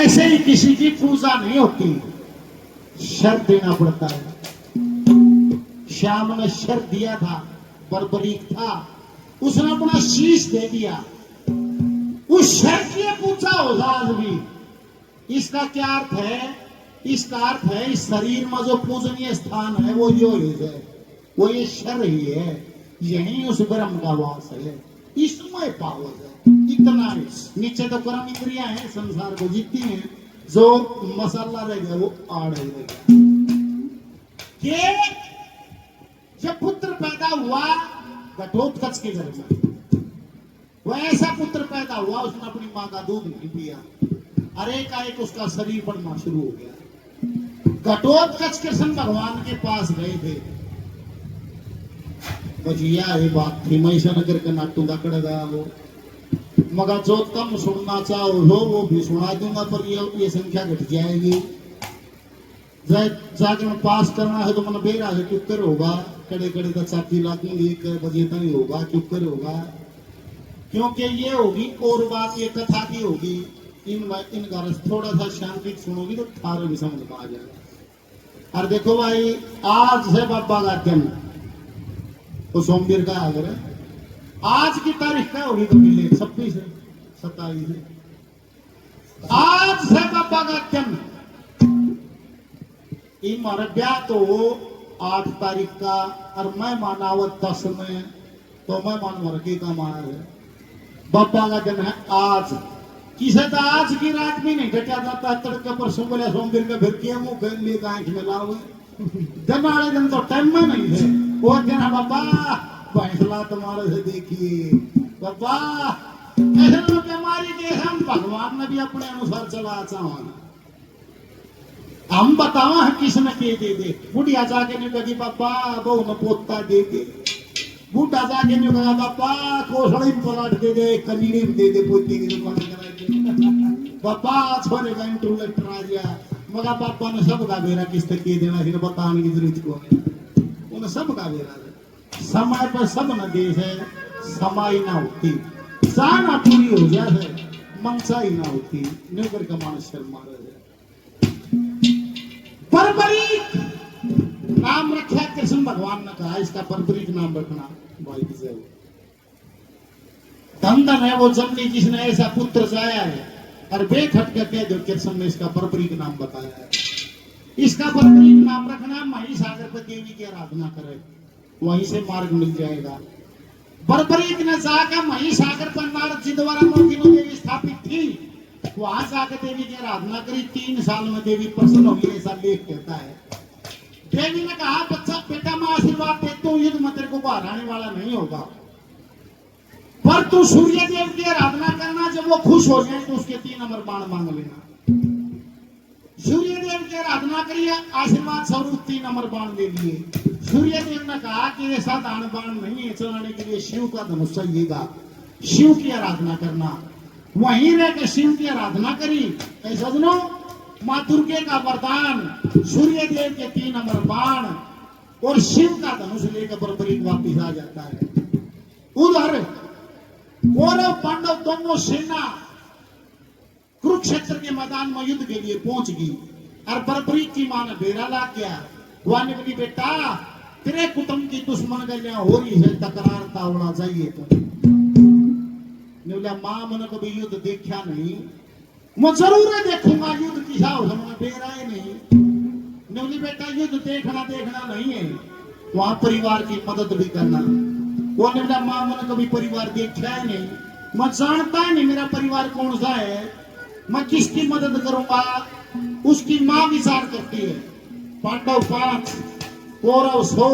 ऐसे ही किसी की पूजा नहीं होती, शर्त देना पड़ता है। श्याम ने शर्त दिया था, बर्बरीक था, उसने अपना शीश दे दिया, उस शर्त की पूजा होगा आज भी। इसका क्या अर्थ है? इसका अर्थ है इस शरीर में जो पूजनीय स्थान है वो यो है, वो ये शर ही है, यही उस ब्रह्म का वास है, इसमें पावर है। इतना ही नीचे तो कर्म इंद्रियां हैं संसार को जीतती हैं, जो मसाला रह गया वो आड़ रह गया। कि जब पुत्र पैदा हुआ घटोत्कच के घर में, वो ऐसा पुत्र पैदा हुआ उसने अपनी मां का दूध नहीं पिया, अरे का एक उसका शरीर बढ़ना शुरू हो गया। घटोत्कच कृष्ण भगवान के पास गए थे, बजिया ये बात थी, महिषा नगर के नाटू का कड़ गया वो, मगर जो तुम सुनना चाहो वो भी सुना दूंगा, पर ये संख्या घट जाएगी। जागरण पास करना है तो मन बेरा है, चुप कर होगा, कड़े कड़े तक चाकी लागूंगी, 1 बजे तक ही होगा, चुप कर होगा, क्योंकि ये होगी और बात ये कथा की होगी। इनका रस थोड़ा सा शांति सुनोगी तो थारे भी समझ में आ जाएगा। और देखो भाई, आज है बाबा का जन्म, तो सोमवीर का अगर आज की तारीख क्या होगी कभी ले 26 है 27 है, आज है बाबा का जन्म। हमारा ब्याह तो 8 तारीख का, और मैं मानावत 10 में, तो मैं मान मरकी का मार है। बाबा का जन्म है आज, किसे तो आज की रात भी नहीं घटा जाता, तड़के पर सुबह सोमवीर का फिर किया मुंह कर लिए आंख में लाओ, दिन वाले दिन तो टाइम में नहीं है। वो दिन बाबा फैसला तुम्हारे से देखिए बाबा, ऐसे लोग हमारी के हम भगवान ने भी अपने अनुसार चला चाहना, हम बतावा है किसने के दे दे। बुढ़िया जाके नहीं कही बाबा बहू ने पोता दे दे, बूढ़ा जाके नहीं कहा बाबा कोसड़ी में पलाट दे दे, कलीड़ी में दे दे, पोती की दुकान करा दे, बाबा छोरे का इंटरलेक्टर आ गया, मगर पापा ने सब का बेरा किसने के देना, फिर बताने की जरूरत को है, उन्हें सब का बेरा है। समय पर सब न देश है, समाई ना होती, जाना पूरी हो जाए, मनसा ही ना होती, नौकर का मानस शर्मा रहे। बर्बरीक नाम रखा कृष्ण भगवान ने कहा, इसका बर्बरीक नाम रखना भाई की जय। धन है वो जमनी जिसने ऐसा पुत्र जाया है, और बेखट के कह दो कृष्ण ने इसका बर्बरीक नाम बताया है। इसका बर्बरीक नाम रखना, महिषागर पर देवी की आराधना करे, वहीं से मार्ग मिल जाएगा। बर्बरीक ने जाकर महिषागर पर नारद जी द्वारा मोहिनी देवी स्थापित थी, वहां जाकर देवी की आराधना करी, 3 साल में देवी प्रसन्न हुई, ऐसा लेख कहता है। देवी ने कहा बच्चा बेटा मैं आशीर्वाद देता हूं, युद्ध में तेरे को बाहर आने वाला नहीं होगा, पर तू सूर्य देव की आराधना करना, जब वो खुश हो जाए तो उसके 3 नंबर बाण मांग लेना। सूर्य देव की आराधना करिए, आशीर्वाद स्वरूप 3 नंबर बाण दे दिए। सूर्य देव ने कहा कि ऐसा दान बाण नहीं है, चलाने के लिए शिव का धनुष चाहिएगा, शिव की आराधना करना। वहीं रहकर शिव की आराधना करी, ऐसा सुनो, मां दुर्गे का वरदान, सूर्य देव के 3 नंबर बाण और शिव का धनुष लेकर बर्बरीक वापिस आ जाता है। उधर कौरव पांडव दोनों सेना कुरुक्षेत्र के मैदान में युद्ध के लिए पहुंच गई, और बर्बरीक की मां ने बेरा ला गया। वहां ने बोली बेटा तेरे कुटुंब की दुश्मन गलियां हो रही है, तकरार होना चाहिए। तो बोला मां मैंने कभी युद्ध देखा नहीं, मैं जरूर देखूंगा युद्ध की मैंने बेरा ही नहीं। बोली बेटा युद्ध देखना नहीं है, वहां परिवार की मदद भी करना। वो ने बोला मां मैंने कभी परिवार देखा ही नहीं, मैं जानता ही नहीं मेरा परिवार कौन सा है, मैं किसकी मदद करूंगा। उसकी मां विचार करती है, पांडव 5 कौरव 100,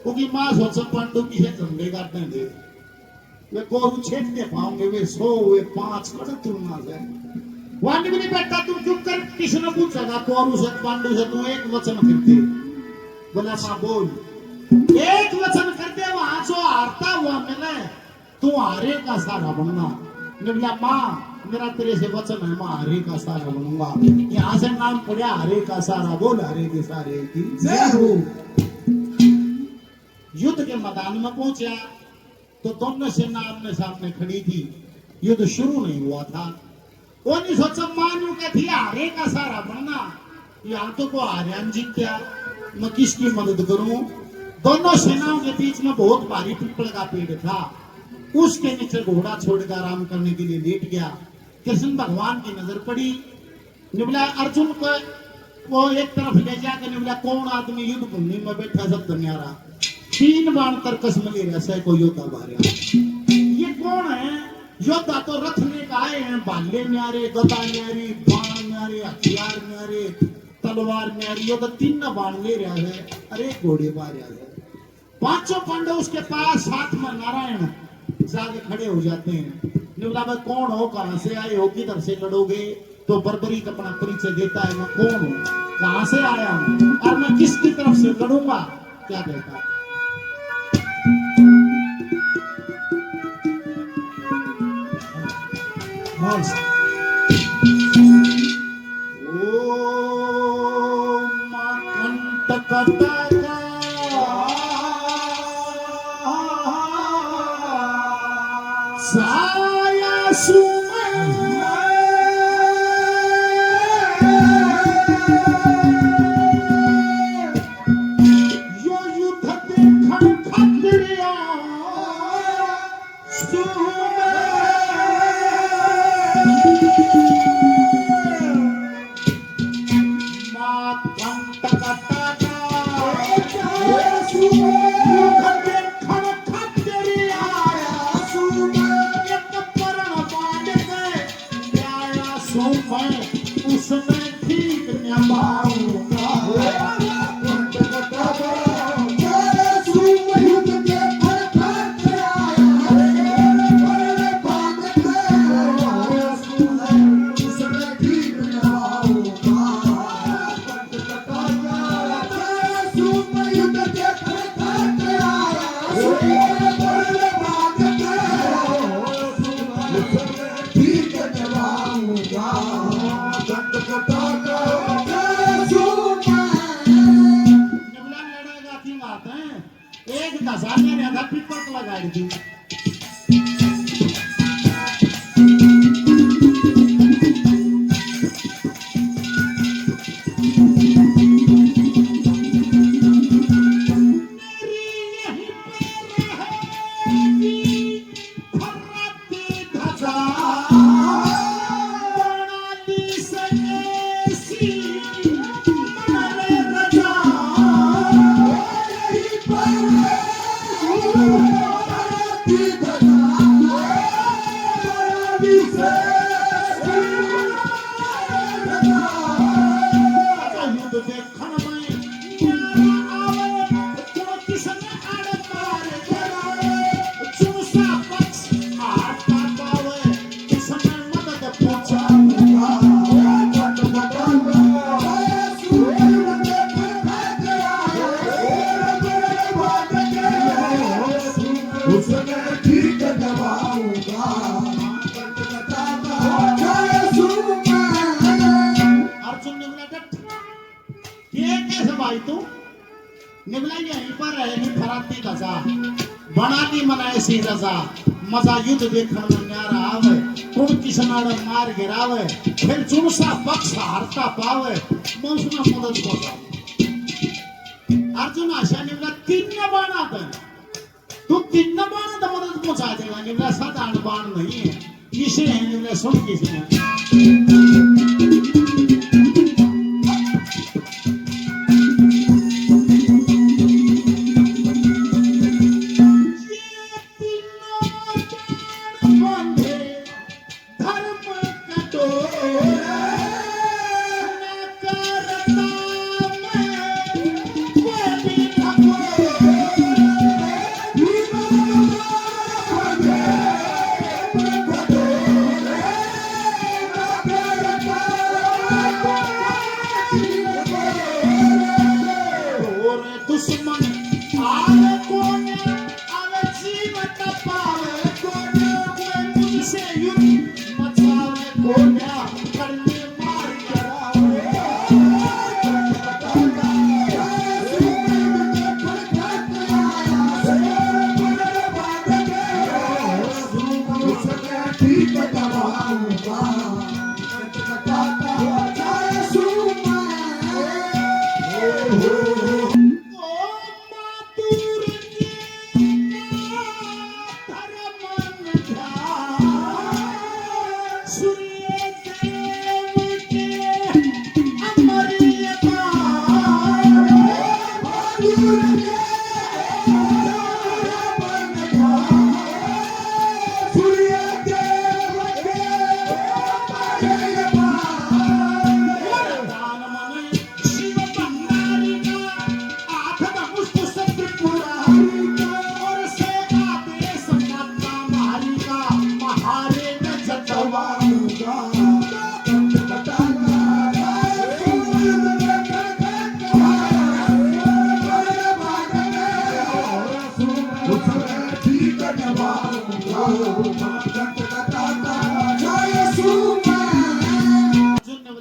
उसकी मां सोचा पांडव की है झंडे काटने दे, वे कौरव छेड़ते पाओगे, वे 100 वे 5 कड़े तुलना से। वहां ने बोली बेटा तुम चुप कर, किसने पूछेगा कौरव से पांडव से, तू एक वचन करते। बोला मां बोल, एक वचन करते, वहां जो हारता हुआ मिले तू हारे का सारा बनना। बोला मां मेरा तेरे से वचन है, मैं हरे का सारा बनूंगा। यहां से नाम पड़ा हरे का सारा, बोल हरे के सारे की जय हो। युद्ध के मैदान में पहुंचा तो दोनों सेना आमने सामने खड़ी थी, युद्ध शुरू नहीं हुआ था। वो नहीं सोचा मानू के थी हारे का सारा बनना यहाँ तो को हारियान जीत गया मैं किसकी मदद करूं। दोनों सेनाओं के बीच में बहुत भारी पीपल का पेड़ था, उसके नीचे घोड़ा छोड़कर आराम करने के लिए लेट गया। कृष्ण भगवान की नजर पड़ी, निबला अर्जुन को वो एक तरफ ले जाकर निबला कौन आदमी युद्ध भूमि में बैठा सब दुनियारा 3 बाण तरकस में ले रहा से को योद्धा बाहर, ये कौन है? योद्धा तो रथ लेकर आए हैं, भाले न्यारे, गदा न्यारी, बाण न्यारे, हथियार न्यारे, तलवार न्यारी, ये तो 3 बाण ले रहा है। अरे घोड़े बाहर है। 5 पांडव उसके पास, साथ में नारायण जाके खड़े हो जाते हैं। निबला भाई कौन हो, कहां से आए हो, किधर से लड़ोगे? तो बर्बरी का अपना परिचय देता है, मैं कौन हूं, कहां से आया हूं और मैं किसकी तरफ से लड़ूंगा। क्या कहता है? साया यो युद्ध देखण खतरिया उसमें ठीक न्याऊंगा। एक दशा ने आधा पिपक लगा दी। भाई तू निबला यहीं पर रहेगी फराती दशा बनाती मनाए सी रजा मजा युद्ध देखने में न्यारा आवे कौन किसनाड़ मार गिरावे फिर चुनसा पक्ष हारता पावे मैं उसमें मदद पहुंचा। अर्जुन आशा निबला 3 बाण आते तू 3 बाण तो मदद पहुंचा देगा। निबला 7-8 बाण नहीं है, किसे है निबला सुन किसे है।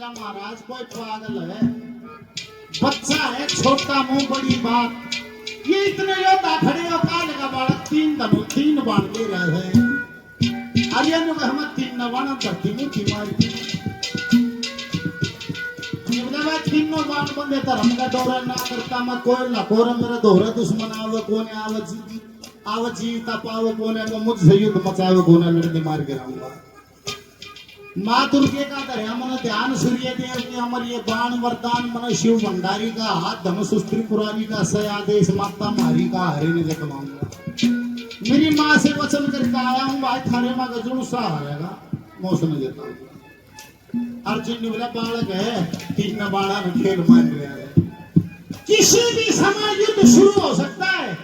बोला महाराज कोई पागल है, बच्चा है, छोटा मुंह बड़ी बात। ये इतने योद्धा खड़े हो, काले का बालक तीन बाण ले रहे हैं। अरे हम तीन न बाण धरती मुठी मारी। भाई तीनों बाण बंदे धर्म का दौरा ना करता मैं कोई ना कोर मेरे दोहरे दुश्मन आवे कोने आवे जीवता पावे कोने में मुझसे युद्ध मचावे कोने लड़ने मार के रहूंगा। माँ दुर्गे का दरिया मन ध्यान सूर्य देव की अमर ये बाण वरदान मन शिव भंडारी का हाथ धनुष पुरानी का सय आदेश माता मारी का हरे ने जगवाऊंगा। मेरी माँ से वचन करके आया हूँ भाई थारे माँ का जुड़ सा हारेगा मौसम देता हूँ। अर्जुन ने बोला बालक है तीन बाणा में खेल मान रहा है, किसी भी समय युद्ध शुरू हो सकता है,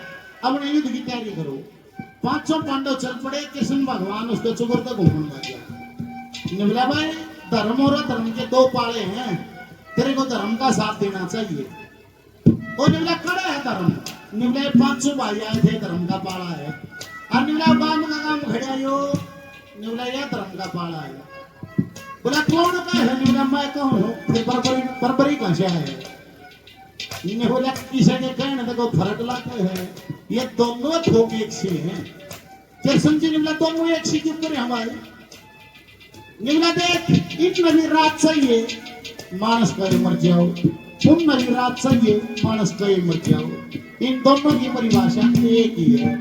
अपने युद्ध की तैयारी करो। पांचों पांडव चल पड़े, कृष्ण भगवान उसके चुगर तक घूमने लग गया। बोला भाई धर्म और धर्म के दो पाले हैं, तेरे को धर्म का साथ देना चाहिए। और निवला कड़ा है धर्म, निवला 500 भाई आए थे, धर्म का पाला है। और निवला बाम का काम खड़े आयो, निवला यह धर्म का पाला है। बोला कौन का है? निवला मैं कौन हूँ, फिर बरबरी कहाँ से आए? इन्हें बोला किसी के कहने देखो फर्क लाते हैं, ये दोनों थोक एक से हैं। कृष्ण जी निवला दोनों एक सी के ऊपर हमारे निवला देख इतना भी रात चाहिए मानस कहे मर जाओ, तुम भी रात चाहिए मानस कहे मर जाओ। इन दोनों की परिभाषा एक ही है।